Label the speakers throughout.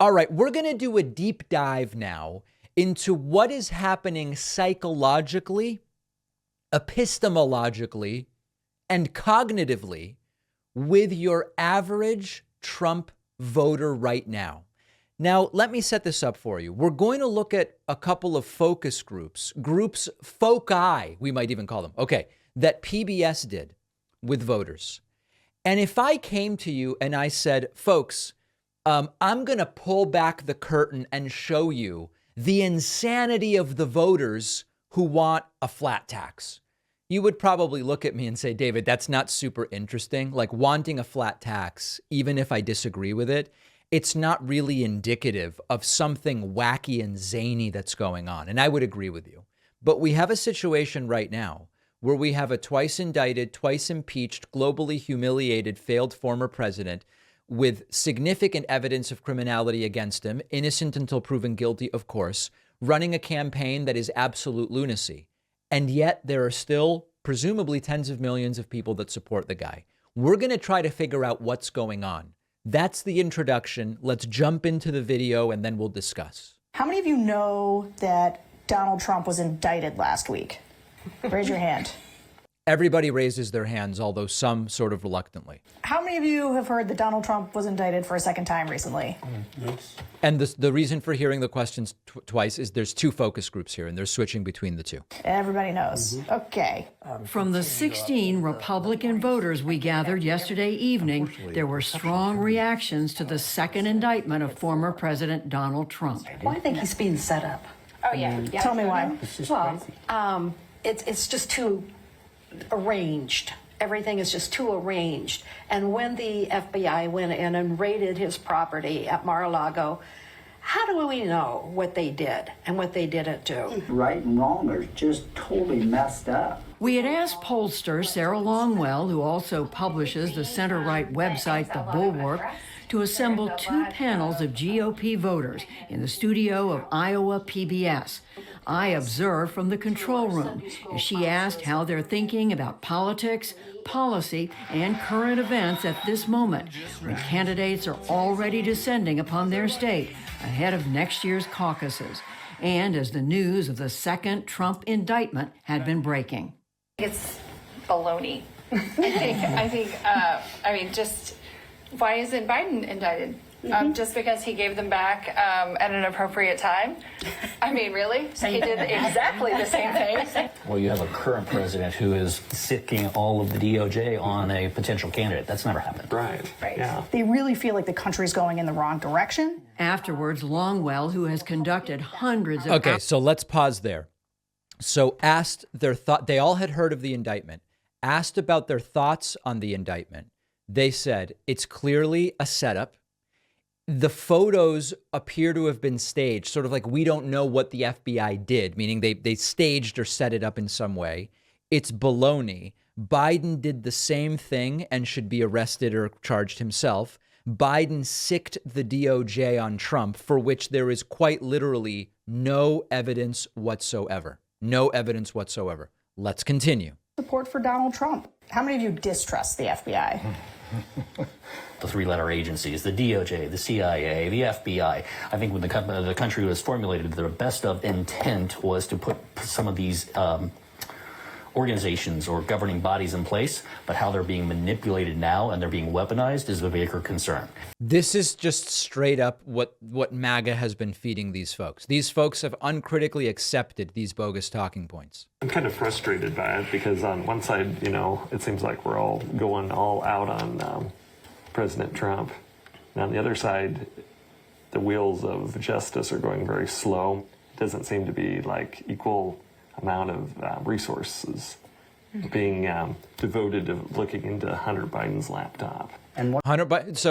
Speaker 1: All right, we're going to do a deep dive now into what is happening psychologically, epistemologically, and cognitively with your average Trump voter right now. Now, let me set this up for you. We're going to look at a couple of focus groups, foci, we might even call them, okay, that PBS did with voters. And if I came to you and I said, folks, I'm going to pull back the curtain and show you the insanity of the voters who want a flat tax, you would probably look at me and say, David, that's not super interesting. Like wanting a flat tax, even if I disagree with it, it's not really indicative of something wacky and zany that's going on. And I would agree with you. But we have a situation right now where we have a twice indicted, twice impeached, globally humiliated, failed former president with significant evidence of criminality against him, innocent until proven guilty, of course, running a campaign that is absolute lunacy. And yet there are still presumably tens of millions of people that support the guy. We're going to try to figure out what's going on. That's the introduction. Let's jump into the video and then we'll discuss.
Speaker 2: How many of you know that Donald Trump was indicted last week? Raise your hand.
Speaker 1: Everybody raises their hands, although some sort of reluctantly.
Speaker 2: How many of you have heard that Donald Trump was indicted for a second time recently?
Speaker 3: Yes.
Speaker 1: And the reason for hearing the questions twice is there's two focus groups here, and they're switching between the two.
Speaker 2: Everybody knows. Okay.
Speaker 4: From the 16 Republican voters we gathered yesterday evening, there were strong reactions to the second indictment of former President Donald Trump.
Speaker 5: Well, I think he's being set up.
Speaker 2: Oh, yeah. Tell me why.
Speaker 5: Well, it's just too arranged. Everything is just too arranged. And when the FBI went in and raided his property at Mar-a-Lago, how do we know what they did and what they didn't do?
Speaker 3: Right and wrong are just totally messed up.
Speaker 4: We had asked pollster Sarah Longwell, who also publishes the center-right website The Bulwark, to assemble two panels of GOP voters in the studio of Iowa PBS. I observed from the control room as she asked how they're thinking about politics, policy, and current events at this moment, when candidates are already descending upon their state ahead of next year's caucuses, and as the news of the second Trump indictment had been breaking.
Speaker 6: It's baloney. I mean, just why isn't Biden indicted? Just because he gave them back at an appropriate time? I mean, really? He did exactly the same thing.
Speaker 7: Well, you have a current president who is sicking all of the DOJ on a potential candidate. That's never happened.
Speaker 3: Right. Yeah.
Speaker 2: They really feel like the country's going in the wrong direction.
Speaker 4: Afterwards, Longwell, who has conducted hundreds of...
Speaker 1: Okay, so let's pause there. So asked their thought, they all had heard of the indictment, asked about their thoughts on the indictment. They said, it's clearly a setup. The photos appear to have been staged, sort of like we don't know what the FBI did, meaning they staged or set it up in some way. It's baloney. Biden did the same thing and should be arrested or charged himself. Biden sicked the DOJ on Trump, for which there is quite literally no evidence whatsoever. No evidence whatsoever. Let's continue.
Speaker 2: Support for Donald Trump. How many of you distrust the FBI?
Speaker 7: The three-letter agencies, the DOJ, the CIA, the FBI. I think when the country was formulated, their best of intent was to put some of these organizations or governing bodies in place, but how they're being manipulated now and they're being weaponized is the bigger concern.
Speaker 1: This is just straight up what MAGA has been feeding these folks. These folks have uncritically accepted these bogus talking points.
Speaker 8: I'm kind of frustrated by it because on one side, it seems like we're all going all out on President Trump. And on the other side, the wheels of justice are going very slow. It doesn't seem to be like equal amount of resources being devoted to looking into Hunter Biden's laptop.
Speaker 1: And Hunter Biden's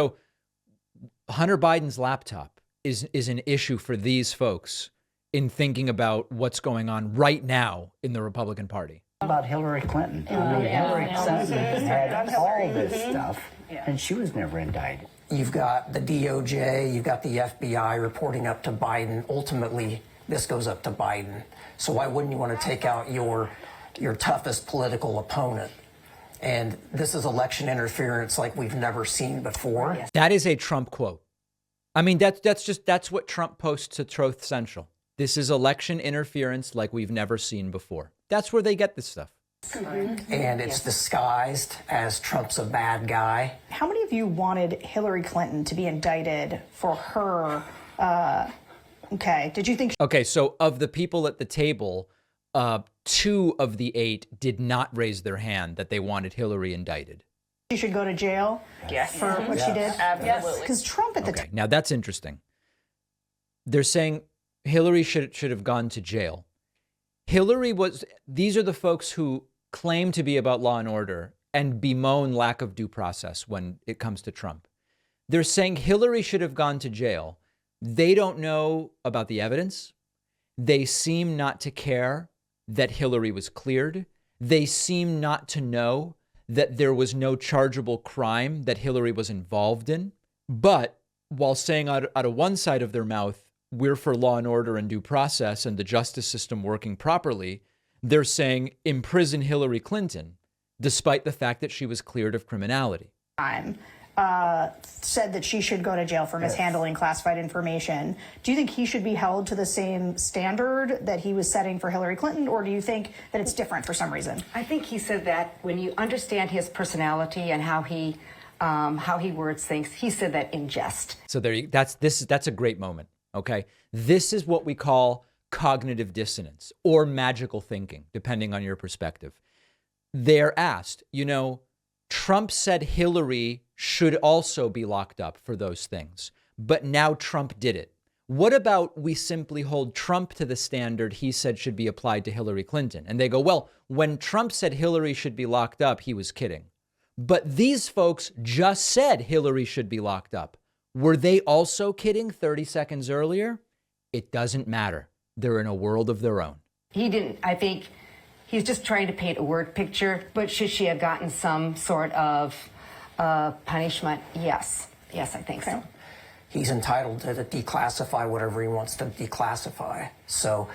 Speaker 1: laptop is an issue for these folks in thinking about what's going on right now in the Republican Party.
Speaker 3: About Hillary Clinton. Hillary Clinton had all this stuff, and she was never indicted.
Speaker 9: You've got the DOJ, you've got the FBI reporting up to Biden. Ultimately, this goes up to Biden. So why wouldn't you want to take out your toughest political opponent? And this is election interference like we've never seen before.
Speaker 1: That is a Trump quote. I mean, that's what Trump posts to Truth Central. This is election interference like we've never seen before. That's where they get this stuff.
Speaker 9: And it's disguised as Trump's a bad guy.
Speaker 2: How many of you wanted Hillary Clinton to be indicted for her? Okay, did you think?
Speaker 1: Okay, so of the people at the table, 2 of the 8 did not raise their hand that they wanted Hillary indicted.
Speaker 2: She should go to jail for what she did?
Speaker 6: Absolutely.
Speaker 2: Because Trump at the
Speaker 1: Okay, now that's interesting. They're saying Hillary should have gone to jail. These are the folks who claim to be about law and order and bemoan lack of due process when it comes to Trump. They're saying Hillary should have gone to jail. They don't know about the evidence. They seem not to care that Hillary was cleared. They seem not to know that there was no chargeable crime that Hillary was involved in. But while saying out of one side of their mouth, we're for law and order and due process and the justice system working properly, they're saying imprison Hillary Clinton, despite the fact that she was cleared of criminality.
Speaker 2: Said that she should go to jail for mishandling classified information. Do you think he should be held to the same standard that he was setting for Hillary Clinton, or do you think that it's different for some reason?
Speaker 10: I think he said that when you understand his personality and how he words things, he said that in jest.
Speaker 1: So that's a great moment. Okay, this is what we call cognitive dissonance or magical thinking, depending on your perspective. They're asked, Trump said Hillary should also be locked up for those things, but now Trump did it. What about we simply hold Trump to the standard he said should be applied to Hillary Clinton? And they go, well, when Trump said Hillary should be locked up, he was kidding. But these folks just said Hillary should be locked up. Were they also kidding 30 seconds earlier? It doesn't matter. They're in a world of their own.
Speaker 10: He didn't. I think he's just trying to paint a word picture. But should she have gotten some sort of punishment? Yes. Yes, I think so.
Speaker 9: He's entitled to declassify whatever he wants to declassify. So,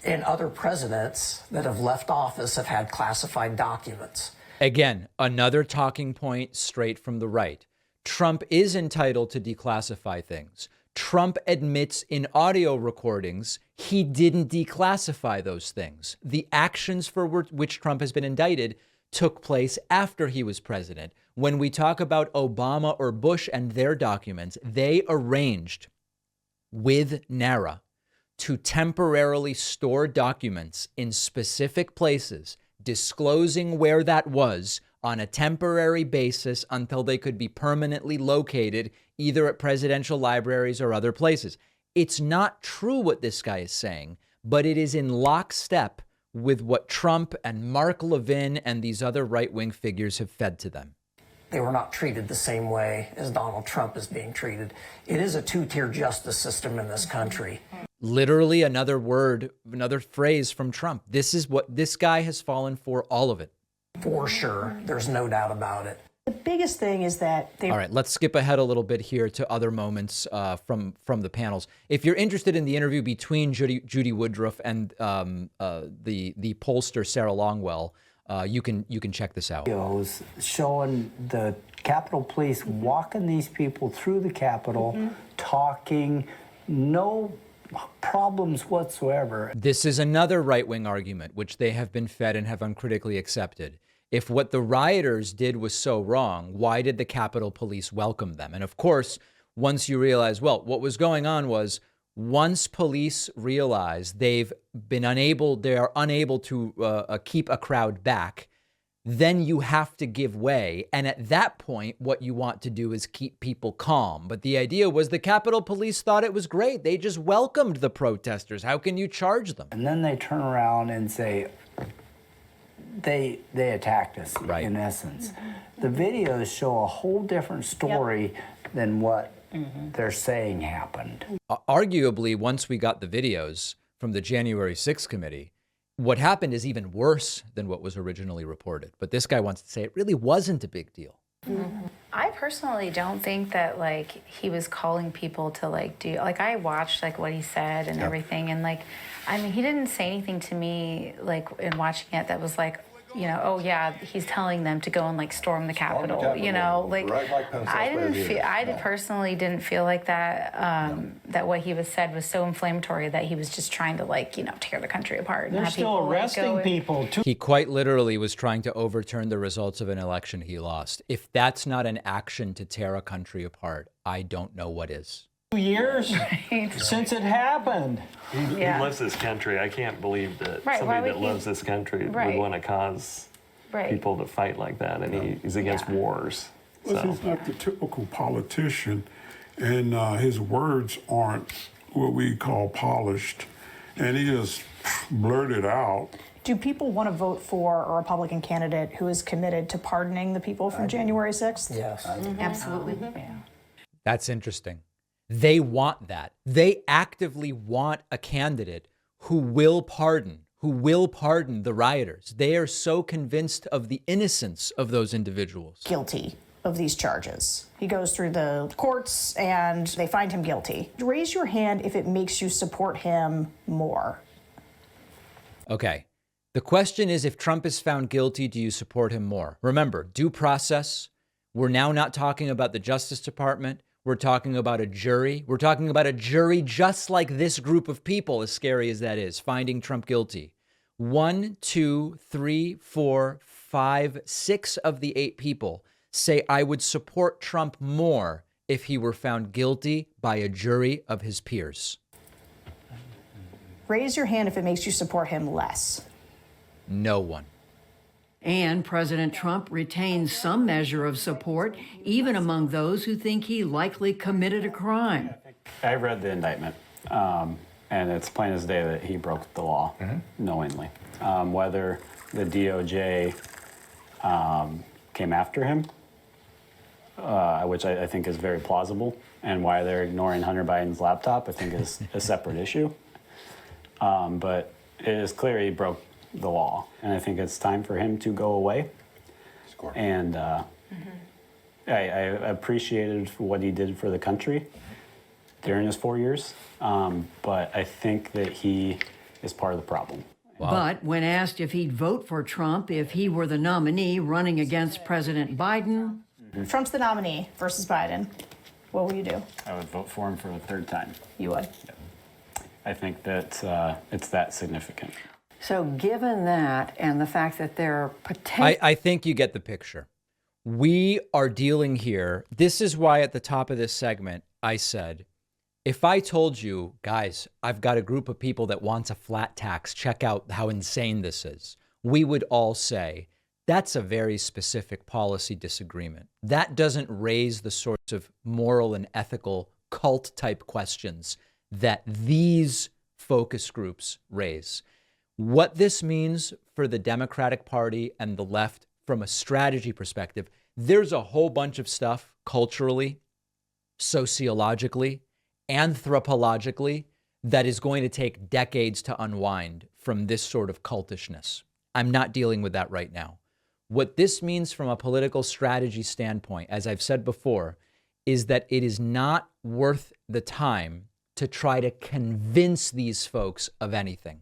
Speaker 9: and other presidents that have left office have had classified documents.
Speaker 1: Again, another talking point straight from the right. Trump is entitled to declassify things. Trump admits in audio recordings he didn't declassify those things. The actions for which Trump has been indicted took place after he was president. When we talk about Obama or Bush and their documents, they arranged with NARA to temporarily store documents in specific places, disclosing where that was on a temporary basis until they could be permanently located either at presidential libraries or other places. It's not true what this guy is saying, but it is in lockstep with what Trump and Mark Levin and these other right-wing figures have fed to them.
Speaker 9: They were not treated the same way as Donald Trump is being treated. It is a two-tier justice system in this country.
Speaker 1: Literally another word, another phrase from Trump. This is what this guy has fallen for, all of it.
Speaker 9: For sure. There's no doubt about it.
Speaker 2: The biggest thing is that they...
Speaker 1: All right, let's skip ahead a little bit here to other moments from the panels. If you're interested in the interview between Judy Woodruff and the pollster Sarah Longwell, you can check this out.
Speaker 3: Videos showing the Capitol Police walking these people through the Capitol, talking, no problems whatsoever.
Speaker 1: This is another right-wing argument, which they have been fed and have uncritically accepted. If what the rioters did was so wrong, why did the Capitol Police welcome them? And of course, once you realize, well, what was going on was once police realize they are unable to keep a crowd back, then you have to give way. And at that point, what you want to do is keep people calm. But the idea was the Capitol Police thought it was great. They just welcomed the protesters. How can you charge them?
Speaker 3: And then they turn around and say, they attacked us, right, in essence. The videos show a whole different story than what they're saying happened.
Speaker 1: Arguably, once we got the videos from the January 6th committee, what happened is even worse than what was originally reported. But this guy wants to say it really wasn't a big deal.
Speaker 11: I personally don't think that he was calling people to do I watched what he said and everything, and he didn't say anything to me in watching it that was you know, oh yeah, he's telling them to go and like storm the Capitol, you know, like I personally didn't feel like that, that what he was said was so inflammatory that he was just trying to like, you know, tear the country apart.
Speaker 12: They're still arresting people too.
Speaker 1: He quite literally was trying to overturn the results of an election he lost. If that's not an action to tear a country apart, I don't know what is.
Speaker 12: 2 years since it happened.
Speaker 8: He loves this country. I can't believe that somebody that loves this country would want to cause people to fight like that. And he's against wars.
Speaker 13: Well, he's not the typical politician, and his words aren't what we call polished. And he just blurted out.
Speaker 2: Do people want to vote for a Republican candidate who is committed to pardoning the people from January 6th?
Speaker 9: Yes.
Speaker 10: Absolutely.
Speaker 2: Yeah.
Speaker 1: That's interesting. They want that. They actively want a candidate who will pardon the rioters. They are so convinced of the innocence of those individuals.
Speaker 2: Guilty of these charges. He goes through the courts and they find him guilty. Raise your hand if it makes you support him more.
Speaker 1: Okay. The question is, if Trump is found guilty, do you support him more? Remember, due process. We're now not talking about the Justice Department. We're talking about a jury. We're talking about a jury just like this group of people, as scary as that is, finding Trump guilty. 1, 2, 3, 4, 5, 6 of the 8 people say I would support Trump more if he were found guilty by a jury of his peers.
Speaker 2: Raise your hand if it makes you support him less.
Speaker 1: No one.
Speaker 4: And President Trump retains some measure of support, even among those who think he likely committed a crime.
Speaker 14: I read the indictment, and it's plain as day that he broke the law knowingly. Whether the DOJ came after him, which I think is very plausible, and why they're ignoring Hunter Biden's laptop, I think is a separate issue. But it is clear he broke the law, and I think it's time for him to go away. And I appreciated what he did for the country during his 4 years, but I think that he is part of the problem.
Speaker 4: Wow. But when asked if he'd vote for Trump if he were the nominee running against President Biden...
Speaker 2: Trump's the nominee versus Biden. What will you do?
Speaker 14: I would vote for him for the 3rd time.
Speaker 2: You would?
Speaker 14: Yeah. I think that it's that significant.
Speaker 10: So given that and the fact that there are potential...
Speaker 1: I think you get the picture. We are dealing here. This is why at the top of this segment, I said, if I told you, guys, I've got a group of people that wants a flat tax, check out how insane this is, we would all say, that's a very specific policy disagreement. That doesn't raise the sorts of moral and ethical cult type questions that these focus groups raise. What this means for the Democratic Party and the left from a strategy perspective, there's a whole bunch of stuff culturally, sociologically, anthropologically that is going to take decades to unwind from this sort of cultishness. I'm not dealing with that right now. What this means from a political strategy standpoint, as I've said before, is that it is not worth the time to try to convince these folks of anything.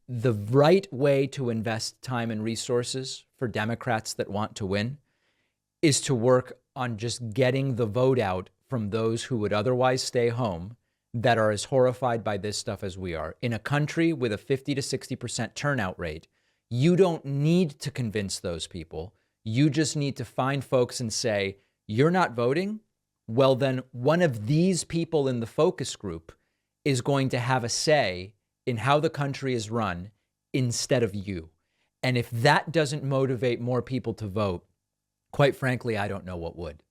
Speaker 1: The right way to invest time and resources for Democrats that want to win is to work on just getting the vote out from those who would otherwise stay home that are as horrified by this stuff as we are. In a country with a 50 to 60% turnout rate, you don't need to convince those people. You just need to find folks and say, you're not voting? Well, then one of these people in the focus group is going to have a say in how the country is run instead of you. And if that doesn't motivate more people to vote, quite frankly, I don't know what would.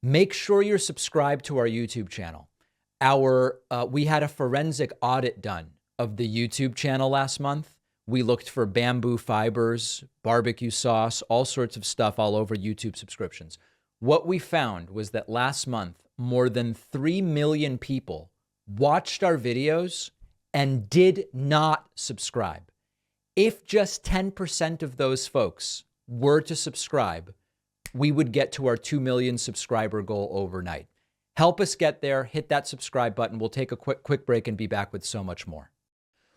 Speaker 1: Make sure you're subscribed to our YouTube channel. We had a forensic audit done of the YouTube channel last month. We looked for bamboo fibers, barbecue sauce, all sorts of stuff all over YouTube subscriptions. What we found was that last month, more than 3 million people watched our videos and did not subscribe. If just 10% of those folks were to subscribe, we would get to our 2 million subscriber goal overnight. Help us get there. Hit that subscribe button. We'll take a quick break and be back with so much more.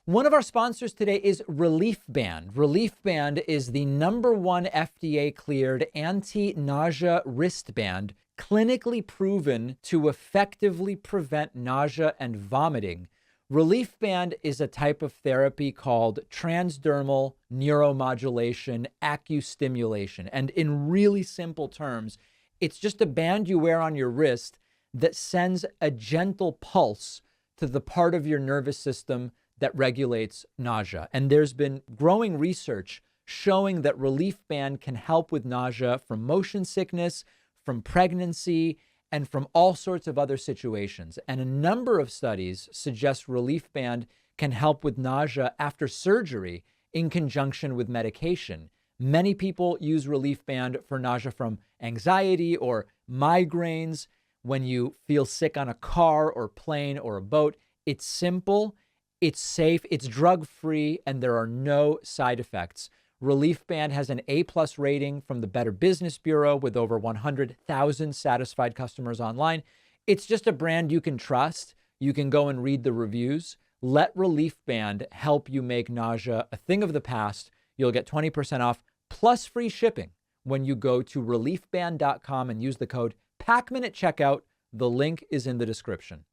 Speaker 1: One of our sponsors today is Relief Band. Relief Band is the #1 FDA-cleared anti-nausea wristband, clinically proven to effectively prevent nausea and vomiting. Relief Band is a type of therapy called transdermal neuromodulation accustimulation. And in really simple terms, it's just a band you wear on your wrist that sends a gentle pulse to the part of your nervous system that regulates nausea. And there's been growing research showing that Relief Band can help with nausea from motion sickness, from pregnancy, and from all sorts of other situations. And a number of studies suggest Relief Band can help with nausea after surgery in conjunction with medication. Many people use Relief Band for nausea from anxiety or migraines. When you feel sick on a car or plane or a boat, it's simple, it's safe, it's drug-free, and there are no side effects. Relief Band has an A+ rating from the Better Business Bureau with over 100,000 satisfied customers online. It's just a brand you can trust. You can go and read the reviews. Let Relief Band help you make nausea a thing of the past. You'll get 20% off plus free shipping when you go to reliefband.com and use the code PACMAN at checkout. The link is in the description.